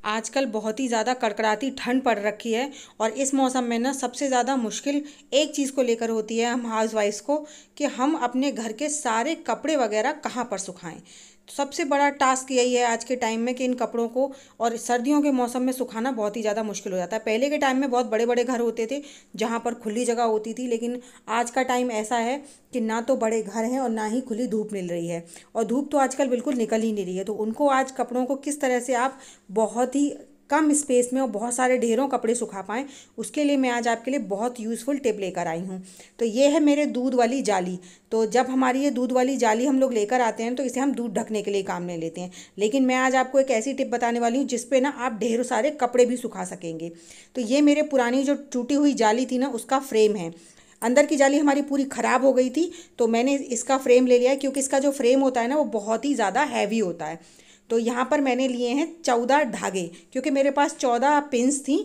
आजकल बहुत ही ज़्यादा कड़कड़ाती ठंड पड़ रखी है और इस मौसम में ना सबसे ज़्यादा मुश्किल एक चीज़ को लेकर होती है हम हाउस वाइफ्स को कि हम अपने घर के सारे कपड़े वगैरह कहाँ पर सुखाएं। तो सबसे बड़ा टास्क यही है आज के टाइम में कि इन कपड़ों को और सर्दियों के मौसम में सुखाना बहुत ही ज़्यादा मुश्किल हो जाता है। पहले के टाइम में बहुत बड़े बड़े घर होते थे जहाँ पर खुली जगह होती थी, लेकिन आज का टाइम ऐसा है कि ना तो बड़े घर हैं और ना ही खुली धूप मिल रही है। और धूप तो आजकल बिल्कुल निकल ही नहीं रही है, तो उनको आज कपड़ों को किस तरह से आप बहुत ही कम स्पेस में और बहुत सारे ढेरों कपड़े सुखा पाएँ, उसके लिए मैं आज आपके लिए बहुत यूज़फुल टिप लेकर आई हूँ। तो ये है मेरे दूध वाली जाली। तो जब हमारी ये दूध वाली जाली हम लोग लेकर आते हैं तो इसे हम दूध ढकने के लिए काम में लेते हैं, लेकिन मैं आज आपको एक ऐसी टिप बताने वाली हूँ जिस पे ना आप ढेरों सारे कपड़े भी सुखा सकेंगे। तो ये मेरे पुरानी जो टूटी हुई जाली थी ना, उसका फ्रेम है। अंदर की जाली हमारी पूरी ख़राब हो गई थी, तो मैंने इसका फ्रेम ले लिया है, क्योंकि इसका जो फ्रेम होता है ना वो बहुत ही ज़्यादा हैवी होता है। तो यहाँ पर मैंने लिए हैं 14 धागे, क्योंकि मेरे पास 14 पिंस थी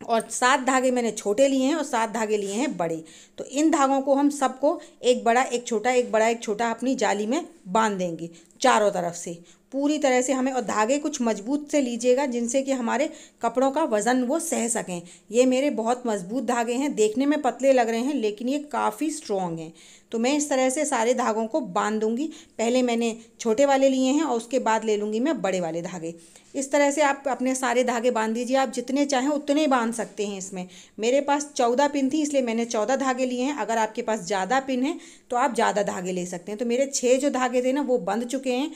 और 7 धागे मैंने छोटे लिए हैं और 7 धागे लिए हैं बड़े। तो इन धागों को हम सबको एक बड़ा एक छोटा एक बड़ा एक छोटा अपनी जाली में बांध देंगे चारों तरफ से पूरी तरह से हमें। और धागे कुछ मजबूत से लीजिएगा जिनसे कि हमारे कपड़ों का वज़न वो सह सकें। ये मेरे बहुत मजबूत धागे हैं, देखने में पतले लग रहे हैं लेकिन ये काफ़ी स्ट्रॉन्ग हैं। तो मैं इस तरह से सारे धागों को बांध दूंगी। पहले मैंने छोटे वाले लिए हैं और उसके बाद ले लूँगी मैं बड़े वाले धागे। इस तरह से आप अपने सारे धागे बांध दीजिए, आप जितने चाहें उतने ही बांध सकते हैं इसमें। मेरे पास 14 पिन थी इसलिए मैंने 14 धागे लिए हैं। अगर आपके पास ज़्यादा पिन है तो आप ज़्यादा धागे ले सकते हैं। तो मेरे 6 जो धागे थे ना वो बंध चुके हैं,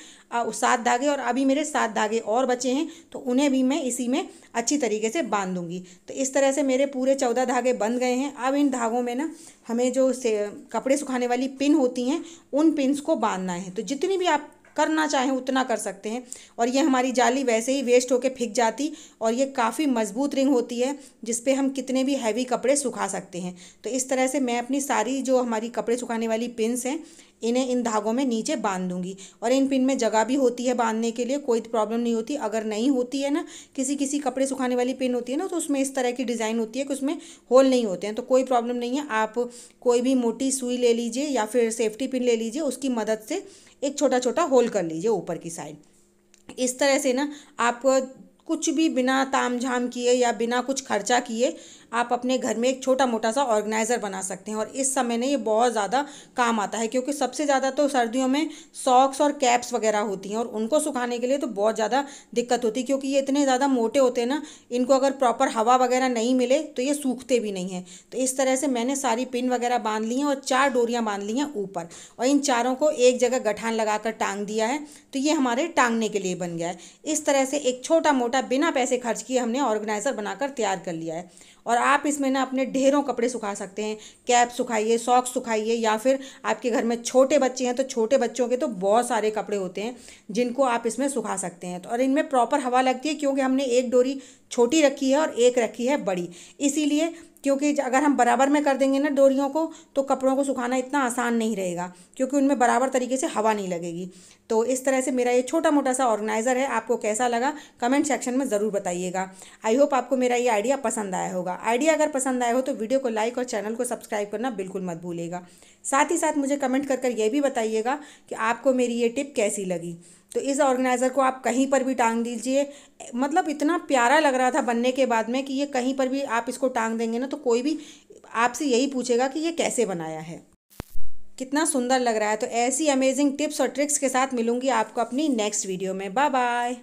7 धागे, और अभी मेरे 7 धागे और बचे हैं, तो उन्हें भी मैं इसी में अच्छी तरीके से बांध दूंगी। तो इस तरह से मेरे पूरे 14 धागे बंध गए हैं। अब इन धागों में ना हमें जो से कपड़े सुखाने वाली पिन होती हैं उन पिन्स को बांधना है। तो जितनी भी आप करना चाहें उतना कर सकते हैं। और ये हमारी जाली वैसे ही वेस्ट होके फिक जाती, और ये काफ़ी मजबूत रिंग होती है जिस पे हम कितने भी हैवी कपड़े सुखा सकते हैं। तो इस तरह से मैं अपनी सारी जो हमारी कपड़े सुखाने वाली पिन्स हैं इन्हें इन धागों में नीचे बांध दूंगी। और इन पिन में जगह भी होती है बांधने के लिए, कोई प्रॉब्लम नहीं होती। अगर नहीं होती है ना, किसी किसी कपड़े सुखाने वाली पिन होती है ना, तो उसमें इस तरह की डिज़ाइन होती है कि उसमें होल नहीं होते हैं, तो कोई प्रॉब्लम नहीं है। आप कोई भी मोटी सुई ले लीजिए या फिर सेफ्टी पिन ले लीजिए, उसकी मदद से एक छोटा छोटा होल कर लीजिए ऊपर की साइड। इस तरह से ना आप कुछ भी बिना ताम झाम किए या बिना कुछ खर्चा किए आप अपने घर में एक छोटा मोटा सा ऑर्गेनाइज़र बना सकते हैं। और इस समय ना ये बहुत ज़्यादा काम आता है, क्योंकि सबसे ज़्यादा तो सर्दियों में सॉक्स और कैप्स वगैरह होती हैं और उनको सुखाने के लिए तो बहुत ज़्यादा दिक्कत होती है, क्योंकि ये इतने ज़्यादा मोटे होते हैं ना, इनको अगर प्रॉपर हवा वगैरह नहीं मिले तो ये सूखते भी नहीं हैं। तो इस तरह से मैंने सारी पिन वगैरह बांध ली हैं और 4 डोरियाँ बांध ली हैं ऊपर, और इन चारों को एक जगह गठान लगाकर टांग दिया है। तो ये हमारे टांगने के लिए बन गया है। इस तरह से एक छोटा मोटा बिना पैसे खर्च किए हमने ऑर्गेनाइज़र बनाकर तैयार कर लिया है। और आप इसमें ना अपने ढेरों कपड़े सुखा सकते हैं। कैप सुखाइए, सॉक्स सुखाइए, या फिर आपके घर में छोटे बच्चे हैं तो छोटे बच्चों के तो बहुत सारे कपड़े होते हैं जिनको आप इसमें सुखा सकते हैं। तो और इनमें प्रॉपर हवा लगती है, क्योंकि हमने एक डोरी छोटी रखी है और एक रखी है बड़ी, इसीलिए। क्योंकि अगर हम बराबर में कर देंगे ना डोरियों को, तो कपड़ों को सुखाना इतना आसान नहीं रहेगा, क्योंकि उनमें बराबर तरीके से हवा नहीं लगेगी। तो इस तरह से मेरा ये छोटा मोटा सा ऑर्गेनाइज़र है। आपको कैसा लगा कमेंट सेक्शन में ज़रूर बताइएगा। आई होप आपको मेरा ये आइडिया पसंद आया होगा। आइडिया अगर पसंद आया हो तो वीडियो को लाइक और चैनल को सब्सक्राइब करना बिल्कुल मत भूलिएगा। साथ ही साथ मुझे कमेंट कर ये भी बताइएगा कि आपको मेरी ये टिप कैसी लगी। तो इस ऑर्गेनाइज़र को आप कहीं पर भी टांग दीजिए, मतलब इतना प्यारा लग रहा था बनने के बाद में कि ये कहीं पर भी आप इसको टांग देंगे ना तो कोई भी आपसे यही पूछेगा कि ये कैसे बनाया है। कितना सुंदर लग रहा है। तो ऐसी अमेजिंग टिप्स और ट्रिक्स के साथ मिलूंगी आपको अपनी नेक्स्ट वीडियो में। Bye bye.